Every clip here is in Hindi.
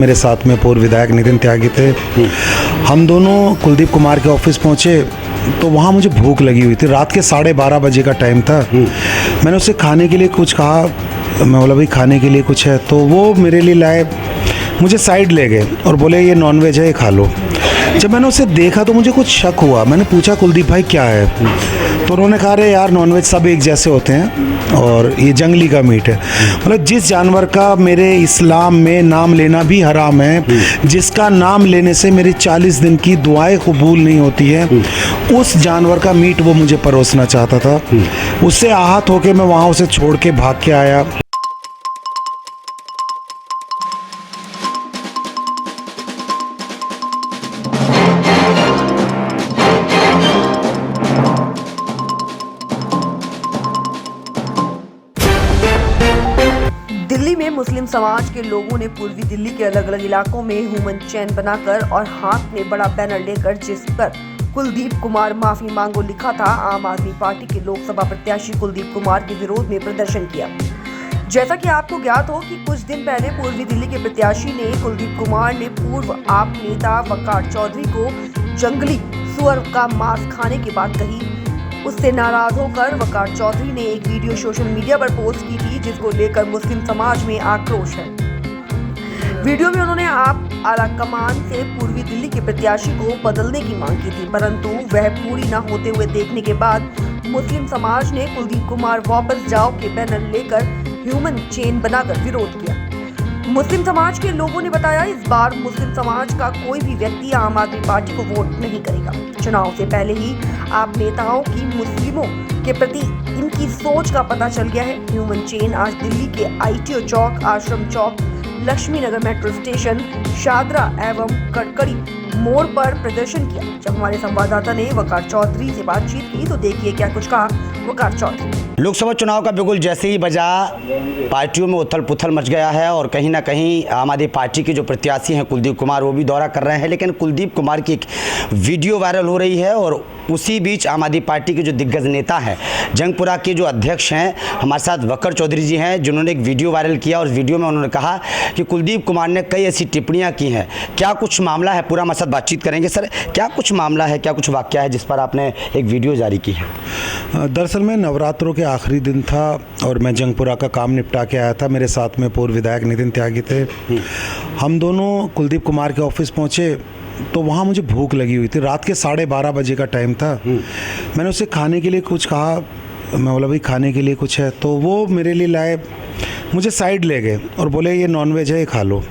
मेरे साथ में पूर्व विधायक नितिन त्यागी थे। हम दोनों कुलदीप कुमार के ऑफिस पहुंचे तो वहाँ मुझे भूख लगी हुई थी। रात के 12:30 बजे का टाइम था। मैंने उससे खाने के लिए कुछ कहा, मैं बोला भाई खाने के लिए कुछ है, तो वो मेरे लिए लाए, मुझे साइड ले गए और बोले ये नॉनवेज है, ये खा लो। जब मैंने उसे देखा तो मुझे कुछ शक हुआ। मैंने पूछा कुलदीप भाई क्या है, तो उन्होंने कहा अरे यार नॉनवेज सब एक जैसे होते हैं और ये जंगली का मीट है। मतलब जिस जानवर का मेरे इस्लाम में नाम लेना भी हराम है, जिसका नाम लेने से मेरी 40 दिन की दुआएं कबूल नहीं होती है, उस जानवर का मीट वो मुझे परोसना चाहता था। उससे आहत होकर मैं वहाँ उसे छोड़ के भाग के आया। दिल्ली में मुस्लिम समाज के लोगों ने पूर्वी दिल्ली के अलग अलग इलाकों में ह्यूमन चेन बनाकर और हाथ में बड़ा बैनर लेकर जिस पर कुलदीप कुमार माफी मांगो लिखा था, आम आदमी पार्टी के लोकसभा प्रत्याशी कुलदीप कुमार के विरोध में प्रदर्शन किया। जैसा कि आपको ज्ञात हो कि कुछ दिन पहले पूर्वी दिल्ली के प्रत्याशी ने कुलदीप कुमार ने पूर्व आप नेता वकार चौधरी को जंगली सुअर का मांस खाने की बात कही। उससे नाराज होकर वकार चौधरी ने एक वीडियो सोशल मीडिया पर पोस्ट की थी, जिसको लेकर मुस्लिम समाज में आक्रोश है। वीडियो में उन्होंने आप आला कमान से पूर्वी दिल्ली के प्रत्याशी को बदलने की मांग की थी, परंतु वह पूरी न होते हुए देखने के बाद मुस्लिम समाज ने कुलदीप कुमार वापस जाओ के बैनर लेकर ह्यूमन चेन बनाकर विरोध किया। मुस्लिम समाज के लोगों ने बताया इस बार मुस्लिम समाज का कोई भी व्यक्ति आम आदमी पार्टी को वोट नहीं करेगा। चुनाव से पहले ही आप नेताओं की मुस्लिमों के प्रति इनकी सोच का पता चल गया है। ह्यूमन चेन आज दिल्ली के ITO चौक, आश्रम चौक, लक्ष्मी नगर मेट्रो स्टेशन, शादरा एवं कड़कड़ी मोड़ पर प्रदर्शन किया। जब हमारे संवाददाता ने वकार चौधरी से बातचीत की तो देखिए क्या कुछ कहा वकार चौधरी। लोकसभा चुनाव का बिल्कुल जैसे ही बजा, पार्टियों में उथल पुथल मच गया है और कहीं ना कहीं आम आदमी पार्टी के जो प्रत्याशी हैं कुलदीप कुमार, वो भी दौरा कर रहे हैं। लेकिन कुलदीप कुमार की एक वीडियो वायरल हो रही है और उसी बीच आम आदमी पार्टी के जो दिग्गज नेता हैं, जंगपुरा के जो अध्यक्ष हैं, हमारे साथ वकार चौधरी जी हैं, जिन्होंने एक वीडियो वायरल किया और उस वीडियो में उन्होंने कहा कि कुलदीप कुमार ने कई ऐसी टिप्पणियाँ की हैं। क्या कुछ मामला है, पूरा हमारे साथ बातचीत करेंगे। सर, क्या कुछ मामला है, क्या कुछ वाकया है जिस पर आपने एक वीडियो जारी की है? दरअसल मैं नवरात्रों के आखिरी दिन था और मैं जंगपुरा का काम निपटा के आया था। मेरे साथ में पूर्व विधायक नितिन त्यागी थे। हम दोनों कुलदीप कुमार के ऑफिस पहुंचे तो वहाँ मुझे भूख लगी हुई थी। रात के 12:30 बजे का टाइम था। मैंने उससे खाने के लिए कुछ कहा, मैं बोला भाई खाने के लिए कुछ है, तो वो मेरे लिए लाए, मुझे साइड ले गए और बोले ये नॉनवेज है, ये खा लो।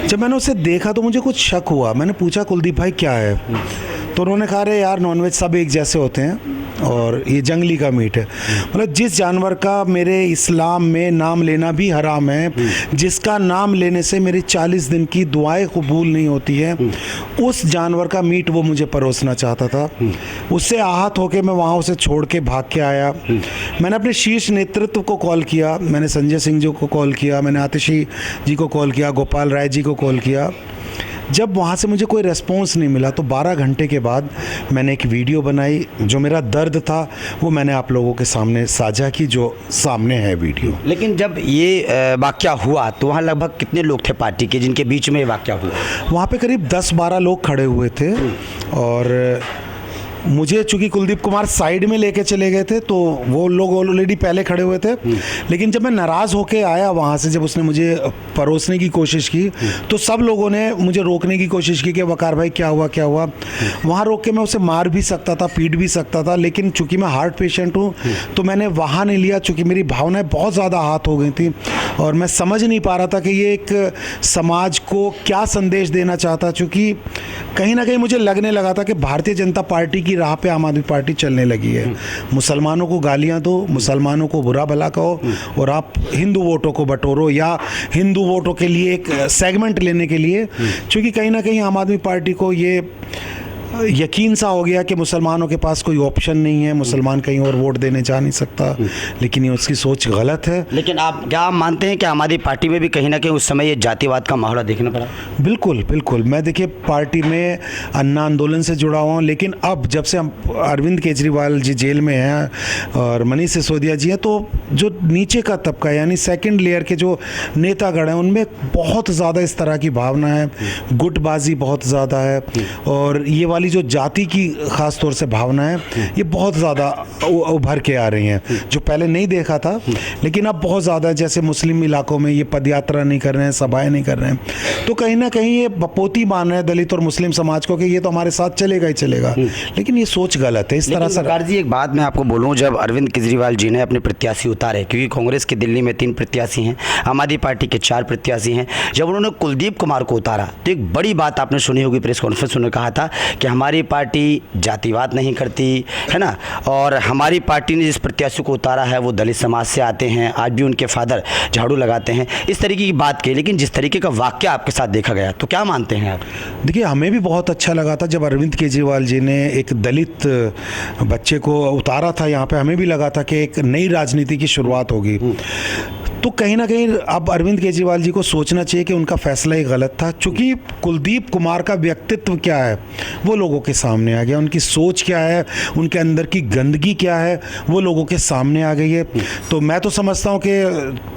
जब मैंने उसे देखा तो मुझे कुछ शक हुआ। मैंने पूछा कुलदीप भाई क्या है, तो उन्होंने कहा अरे यार नॉनवेज सब एक जैसे होते हैं और ये जंगली का मीट है। मतलब जिस जानवर का मेरे इस्लाम में नाम लेना भी हराम है, जिसका नाम लेने से मेरी 40 दिन की दुआएं कबूल नहीं होती है, उस जानवर का मीट वो मुझे परोसना चाहता था। उससे आहत होकर मैं वहाँ उसे छोड़ के भाग के आया। मैंने अपने शीर्ष नेतृत्व को कॉल किया, मैंने संजय सिंह जी को कॉल किया, मैंने आतिशी जी को कॉल किया, गोपाल राय जी को कॉल किया। जब वहाँ से मुझे कोई रेस्पॉन्स नहीं मिला तो 12 घंटे के बाद मैंने एक वीडियो बनाई। जो मेरा दर्द था वो मैंने आप लोगों के सामने साझा की, जो सामने है वीडियो। लेकिन जब ये वाकया हुआ तो वहाँ लगभग कितने लोग थे पार्टी के जिनके बीच में ये वाकया हुआ? वहाँ पे करीब 10-12 लोग खड़े हुए थे और मुझे चूँकि कुलदीप कुमार साइड में लेके चले गए थे तो वो लोग ऑलरेडी पहले खड़े हुए थे। लेकिन जब मैं नाराज़ होके आया वहाँ से, जब उसने मुझे परोसने की कोशिश की तो सब लोगों ने मुझे रोकने की कोशिश की कि वकार भाई क्या हुआ क्या हुआ। वहाँ रोक के मैं उसे मार भी सकता था, पीट भी सकता था, लेकिन चूँकि मैं हार्ट पेशेंट हूँ तो मैंने वहाँ नहीं लिया। चूँकि मेरी भावनाएँ बहुत ज़्यादा आहत हो गई थी और मैं समझ नहीं पा रहा था कि ये एक समाज को क्या संदेश देना चाहता। चूँकि कहीं ना कहीं मुझे लगने लगा था कि भारतीय जनता पार्टी की राह पे आम आदमी पार्टी चलने लगी है। मुसलमानों को गालियां दो, मुसलमानों को बुरा भला कहो और आप हिंदू वोटों को बटोरो, या हिंदू वोटों के लिए एक सेगमेंट लेने के लिए। क्योंकि कहीं ना कहीं आम आदमी पार्टी को ये यकीन सा हो गया कि मुसलमानों के पास कोई ऑप्शन नहीं है, मुसलमान कहीं और वोट देने जा नहीं सकता, लेकिन ये उसकी सोच गलत है। लेकिन आप मानते हैं कि आम आदमी पार्टी में भी कहीं ना कहीं उस समय ये जातिवाद का माहौल देखना पड़ा? बिल्कुल बिल्कुल। मैं देखिए पार्टी में अन्ना आंदोलन से जुड़ा हुआ हूँ, लेकिन अब जब से हम अरविंद केजरीवाल जी जेल में हैं और मनीष सिसोदिया जी हैं, तो जो नीचे का तबका यानी सेकंड लेयर के जो नेतागण हैं उनमें बहुत ज़्यादा इस तरह की भावना है, गुटबाजी बहुत ज़्यादा है, और ये वाली जो जाति की ख़ास तौर से भावना है ये बहुत ज़्यादा उभर के आ रही हैं, जो पहले नहीं देखा था लेकिन अब बहुत ज़्यादा। जैसे मुस्लिम इलाकों में ये पदयात्रा नहीं कर रहे हैं, सभाएं नहीं कर रहे हैं, तो कहीं ना कहीं ये बपोती मान रहे हैं दलित और मुस्लिम समाज को कि ये तो हमारे साथ चलेगा ही चलेगा, लेकिन ये सोच गलत है। इस तरह से सरकार जी, एक बात मैं आपको बोलूं, जब अरविंद केजरीवाल जी ने अपने प्रत्याशी उतारे, क्योंकि कांग्रेस के दिल्ली में 3 प्रत्याशी हैं, आम आदमी पार्टी के 4 प्रत्याशी हैं, जब उन्होंने कुलदीप कुमार को उतारा तो एक बड़ी बात आपने सुनी होगी, प्रेस कॉन्फ्रेंस में कहा था कि हमारी पार्टी जातिवाद नहीं करती है ना, और हमारी पार्टी ने जिस प्रत्याशी को उतारा है वो दलित समाज से आते हैं, आज भी उनके फादर झाड़ू लगाते हैं, इस तरीके की बात की। लेकिन जिस तरीके का वाक्य आपके साथ देखा गया, तो क्या मानते हैं आप? देखिए हमें भी बहुत अच्छा लगा था जब अरविंद केजरीवाल जी ने एक दलित बच्चे को उतारा था यहाँ पे, हमें भी लगा था कि एक नई राजनीति की शुरुआत होगी। तो कहीं ना कहीं अब अरविंद केजरीवाल जी को सोचना चाहिए कि उनका फैसला ही गलत था, क्योंकि कुलदीप कुमार का व्यक्तित्व क्या है वो लोगों के सामने आ गया, उनकी सोच क्या है, उनके अंदर की गंदगी क्या है वो लोगों के सामने आ गई है। तो मैं तो समझता हूँ कि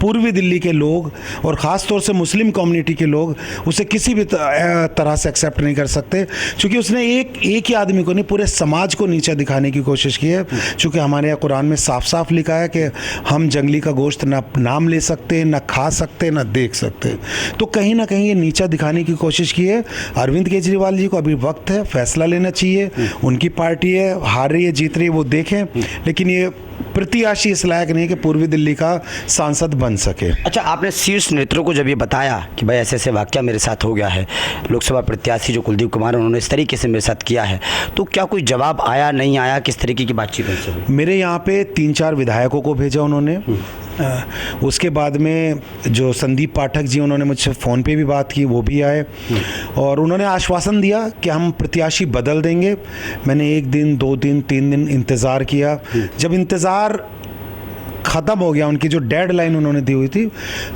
पूर्वी दिल्ली के लोग और ख़ास तौर से मुस्लिम कम्युनिटी के लोग उसे किसी भी तरह से एक्सेप्ट नहीं कर सकते, क्योंकि उसने एक ही आदमी को नहीं पूरे समाज को नीचा दिखाने की कोशिश की है। चूँकि हमारे यहाँ कुरान में साफ साफ लिखा है कि हम जंगली का गोश्त ना नाम ले सकते, ना खा सकते, ना देख सकते, तो कहीं ना कहीं ये नीचा दिखाने की कोशिश की है। अरविंद केजरीवाल जी को अभी वक्त है, फैसला लेना चाहिए, उनकी पार्टी है, हार रही है जीत रही है वो देखें, लेकिन ये प्रत्याशी इस लायक नहीं कि पूर्वी दिल्ली का सांसद बन सके। अच्छा, आपने शीर्ष नेताओं को जब ये बताया कि भाई ऐसे ऐसे वाकया मेरे साथ हो गया है, लोकसभा प्रत्याशी जो कुलदीप कुमार उन्होंने इस तरीके से मेरे साथ किया है, तो क्या कोई जवाब आया, नहीं आया, किस तरीके की बातचीत हुई? मेरे यहाँ पे 3-4 विधायकों को भेजा उन्होंने, उसके बाद में जो संदीप पाठक जी उन्होंने मुझसे फ़ोन पे भी बात की, वो भी आए और उन्होंने आश्वासन दिया कि हम प्रत्याशी बदल देंगे। मैंने 1 दिन 2 दिन 3 दिन इंतज़ार किया, जब इंतज़ार ख़त्म हो गया, उनकी जो डेडलाइन उन्होंने दी हुई थी,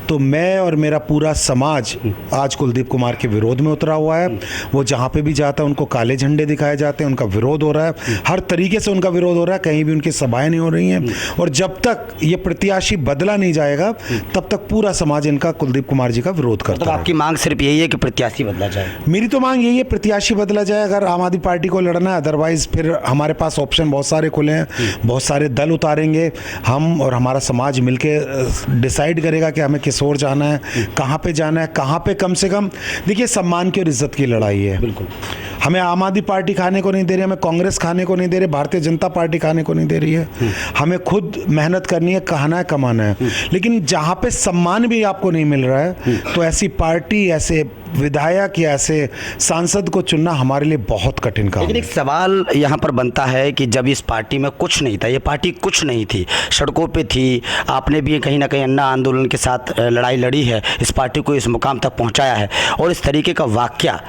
तो मैं और मेरा पूरा समाज आज कुलदीप कुमार के विरोध में उतरा हुआ है। वो जहाँ पे भी जाता है उनको काले झंडे दिखाए जाते हैं, उनका विरोध हो रहा है, हर तरीके से उनका विरोध हो रहा है, कहीं भी उनकी सभाएं नहीं हो रही हैं, और जब तक ये प्रत्याशी बदला नहीं जाएगा तब तक पूरा समाज इनका कुलदीप कुमार जी का विरोध करता है। आपकी मांग सिर्फ यही है कि प्रत्याशी बदला जाए? मेरी तो मांग यही है, प्रत्याशी बदला जाए अगर आम आदमी पार्टी को लड़ना है, अदरवाइज फिर हमारे पास ऑप्शन बहुत सारे खुले हैं, बहुत सारे दल उतारेंगे हम, और हमारा समाज मिलके डिसाइड करेगा कि हमें किस ओर जाना है, कहाँ पे जाना है, कहाँ पे कम से कम। देखिए सम्मान की और इज्जत की लड़ाई है। बिल्कुल, हमें आम आदमी पार्टी खाने को नहीं दे रही, हमें कांग्रेस खाने को नहीं दे रही, भारतीय जनता पार्टी खाने को नहीं दे रही है। हमें खुद मेहनत करनी है, कहना है, कमाना है, लेकिन जहाँ पे सम्मान भी आपको नहीं मिल रहा है तो ऐसी पार्टी, ऐसे विधायक या ऐसे सांसद को चुनना हमारे लिए बहुत कठिन काम है। लेकिन एक सवाल यहाँ पर बनता है कि जब इस पार्टी में कुछ नहीं था, ये पार्टी कुछ नहीं थी, सड़कों पे थी, आपने भी कहीं ना कहीं अन्ना आंदोलन के साथ लड़ाई लड़ी है, इस पार्टी को इस मुकाम तक पहुँचाया है, और इस तरीके का वाकया,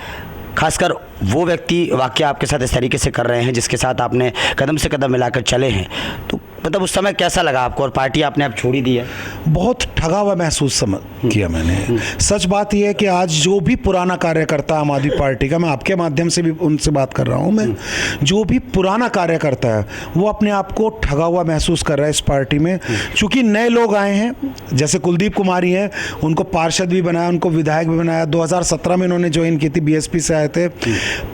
खासकर वो व्यक्ति वाकया आपके साथ इस तरीके से कर रहे हैं जिसके साथ आपने कदम से कदम मिलाकर चले हैं, तो मतलब उस समय कैसा लगा आपको, और पार्टी आपने अब छोड़ ही दी है? बहुत ठगा हुआ महसूस किया मैंने। सच बात यह है कि आज जो भी पुराना कार्यकर्ता आम आदमी पार्टी का, मैं आपके माध्यम से भी उनसे बात कर रहा हूँ, मैं जो भी पुराना कार्यकर्ता है वो अपने आप को ठगा हुआ महसूस कर रहा है इस पार्टी में, क्योंकि नए लोग आए हैं, जैसे कुलदीप कुमार ही हैं, उनको पार्षद भी बनाया, उनको विधायक भी बनाया, 2017 में इन्होंने ज्वाइन की थी, बीएसपी से आए थे,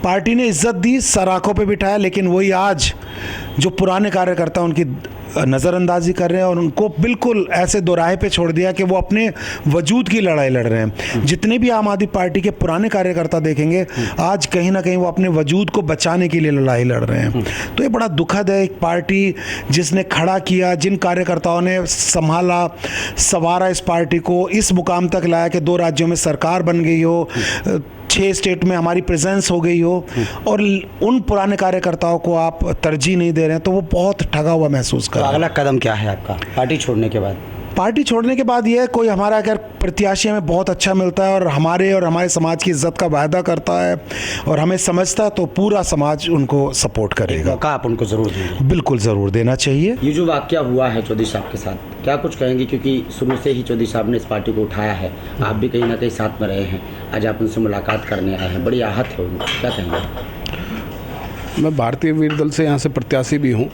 पार्टी ने इज्जत दी, सराखों पे बिठाया, लेकिन वही आज जो पुराने कार्यकर्ता उनकी नज़रअंदाजी कर रहे हैं और उनको बिल्कुल ऐसे दोराहे पे छोड़ दिया कि वो अपने वजूद की लड़ाई लड़ रहे हैं। जितने भी आम आदमी पार्टी के पुराने कार्यकर्ता देखेंगे आज कहीं ना कहीं वो अपने वजूद को बचाने के लिए लड़ाई लड़ रहे हैं। तो ये बड़ा दुखद है, एक पार्टी जिसने खड़ा किया, जिन कार्यकर्ताओं ने संभाला संवारा इस पार्टी को, इस मुकाम तक लाया कि 2 राज्यों में सरकार बन गई हो, 6 स्टेट में हमारी प्रेजेंस हो गई हो, और उन पुराने कार्यकर्ताओं को आप तरजीह नहीं दे रहे हैं, तो वो बहुत ठगा हुआ महसूस कर रहे हैं। अगला कदम क्या है आपका पार्टी छोड़ने के बाद? पार्टी छोड़ने के बाद ये कोई हमारा अगर प्रत्याशी हमें बहुत अच्छा मिलता है और हमारे समाज की इज्जत का वायदा करता है और हमें समझता है तो पूरा समाज उनको सपोर्ट करेगा। मौका आप उनको ज़रूर देंगे? बिल्कुल ज़रूर देना चाहिए। ये जो वाक़या हुआ है चौधरी साहब के साथ, क्या कुछ कहेंगे? क्योंकि शुरू से ही चौधरी साहब ने इस पार्टी को उठाया है, आप भी कहीं ना कहीं साथ में रहे हैं, आज आप उनसे मुलाकात करने आए हैं, बड़ी आहत है उनको, क्या कहेंगे? मैं भारतीय वीर दल से यहाँ से प्रत्याशी भी हूँ,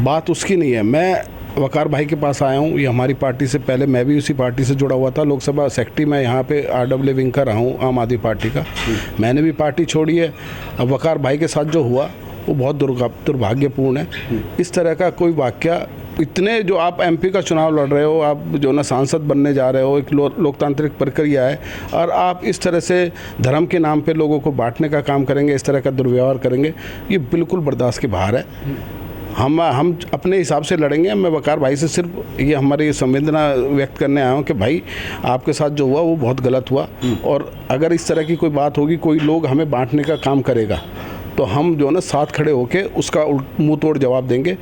बात उसकी नहीं है। मैं वकार भाई के पास आया हूँ, ये हमारी पार्टी से पहले मैं भी उसी पार्टी से जुड़ा हुआ था, लोकसभा सेक्रेटरी मैं यहाँ पे RW विंग का रहा हूँ आम आदमी पार्टी का। मैंने भी पार्टी छोड़ी है। अब वकार भाई के साथ जो हुआ वो बहुत दुर्भाग्यपूर्ण है। इस तरह का कोई वाक़या, इतने जो आप MP का चुनाव लड़ रहे हो, आप जो ना सांसद बनने जा रहे हो, एक लोकतांत्रिक प्रक्रिया है, और आप इस तरह से धर्म के नाम पे लोगों को बांटने का काम करेंगे, इस तरह का दुर्व्यवहार करेंगे, ये बिल्कुल बर्दाश्त के बाहर है। हम अपने हिसाब से लड़ेंगे। मैं वकार भाई से सिर्फ ये हमारी संवेदना व्यक्त करने आया हूँ कि भाई आपके साथ जो हुआ वो बहुत गलत हुआ, और अगर इस तरह की कोई बात होगी, कोई लोग हमें बांटने का काम करेगा, तो हम जो है ना साथ खड़े होके उसका मुंह तोड़ जवाब देंगे।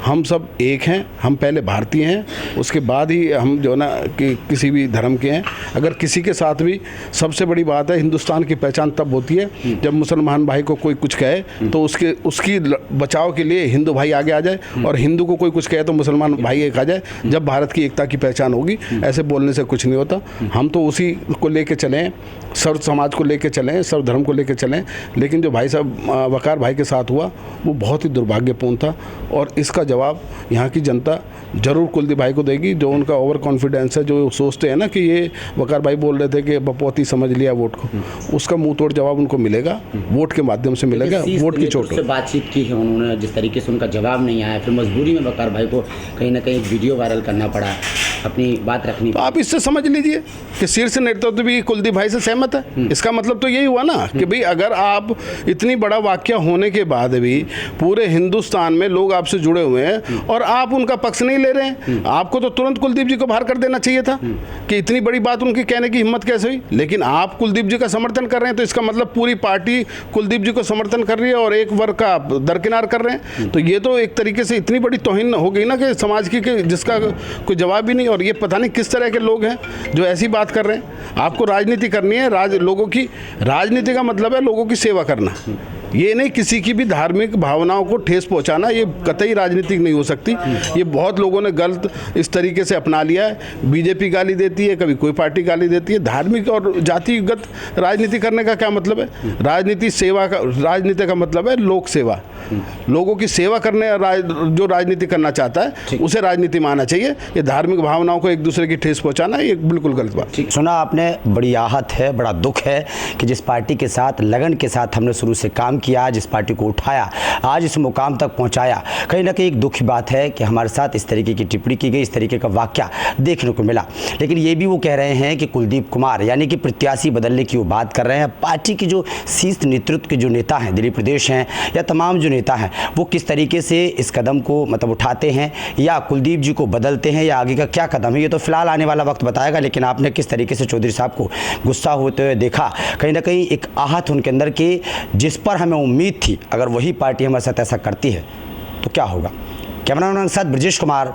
हम सब एक हैं, हम पहले भारतीय हैं, उसके बाद ही हम जो है ना कि किसी भी धर्म के हैं। अगर किसी के साथ भी, सबसे बड़ी बात है, हिंदुस्तान की पहचान तब होती है जब मुसलमान भाई को कोई कुछ कहे तो उसकी बचाव के लिए हिंदू भाई आगे आ जाए, और हिंदू को कोई कुछ कहे तो मुसलमान भाई एक आ जाए। जब भारत की एकता की पहचान होगी, ऐसे बोलने से कुछ नहीं होता। हम तो उसी को लेके चलें, सर्व समाज को लेके चलें, सर्व धर्म को लेके चलें। लेकिन जो भाई साहब वकार भाई के साथ हुआ वो बहुत ही दुर्भाग्यपूर्ण था, और इसका जवाब यहाँ की जनता जरूर कुलदीप भाई को देगी। जो उनका ओवर कॉन्फिडेंस है, जो सोचते हैं ना कि ये वकार भाई बोल रहे थे कि बपौती समझ लिया वोट को, उसका मुंह तोड़ जवाब उनको मिलेगा, वोट के माध्यम से मिलेगा। वोट की चोट से बातचीत की है उन्होंने, जिस तरीके से उनका जवाब नहीं आया, फिर मजबूरी में वकार भाई को कहीं ना कहीं वीडियो वायरल करना पड़ा, अपनी बात रखनी। तो आप इससे समझ लीजिए कि शीर्ष नेतृत्व भी कुलदीप भाई से सहमत है। इसका मतलब तो यही हुआ ना कि भाई अगर आप इतनी बड़ा वाकया होने के बाद भी पूरे हिंदुस्तान में लोग आपसे जुड़े हुए हैं और आप उनका पक्ष नहीं ले रहे हैं, आपको तो तुरंत कुलदीप जी को बाहर कर देना चाहिए था कि इतनी बड़ी बात उनकी कहने की हिम्मत कैसे हुई। लेकिन आप कुलदीप जी का समर्थन कर रहे हैं, तो इसका मतलब पूरी पार्टी कुलदीप जी को समर्थन कर रही है और एक वर्ग का दरकिनार कर रहे हैं। तो ये तो एक तरीके से इतनी बड़ी तौहीन हो गई ना कि समाज की, कि जिसका कोई जवाब भी नहीं। और ये पता नहीं किस तरह के लोग हैं जो ऐसी बात कर रहे हैं। आपको राजनीति करनी है, लोगों की राजनीति का मतलब है लोगों की सेवा करना, ये नहीं किसी की भी धार्मिक भावनाओं को ठेस पहुंचाना। ये कतई राजनीतिक नहीं हो सकती। ये बहुत लोगों ने गलत इस तरीके से अपना लिया है। बीजेपी गाली देती है, कभी कोई पार्टी गाली देती है। धार्मिक और जातिगत राजनीति करने का क्या मतलब है? राजनीति का मतलब है लोक सेवा, लोगों की सेवा करने। जो राजनीति करना चाहता है उसे राजनीति मानना चाहिए। ये धार्मिक भावनाओं को एक दूसरे की ठेस पहुंचाना ये बिल्कुल गलत बात। सुना आपने, बड़ी आहत है, बड़ा दुख है कि जिस पार्टी के साथ लगन के साथ हमने शुरू से काम किया, जिस पार्टी को उठाया, आज इस मुकाम तक पहुंचाया, कहीं ना कहीं एक दुख की बात है कि हमारे साथ इस तरीके की टिप्पणी की गई, इस तरीके का वाकया देखने को मिला। लेकिन ये भी वो कह रहे हैं कि कुलदीप कुमार यानी कि प्रत्याशी बदलने की वो बात कर रहे हैं। पार्टी की जो शीर्ष नेतृत्व के जो नेता हैं, दिलीप प्रदेश हैं या तमाम जो नेता हैं, वो किस तरीके से इस कदम को मतलब उठाते हैं या कुलदीप जी को बदलते हैं या आगे का क्या कदम है, ये तो फिलहाल आने वाला वक्त बताएगा। लेकिन आपने किस तरीके से चौधरी साहब को गुस्सा होते हुए देखा, कहीं ना कहीं एक आहत उनके अंदर की, जिस पर हमें उम्मीद थी अगर वही पार्टी हमारे साथ ऐसा करती है तो क्या होगा। कैमरामैन के साथ ब्रजेश कुमार,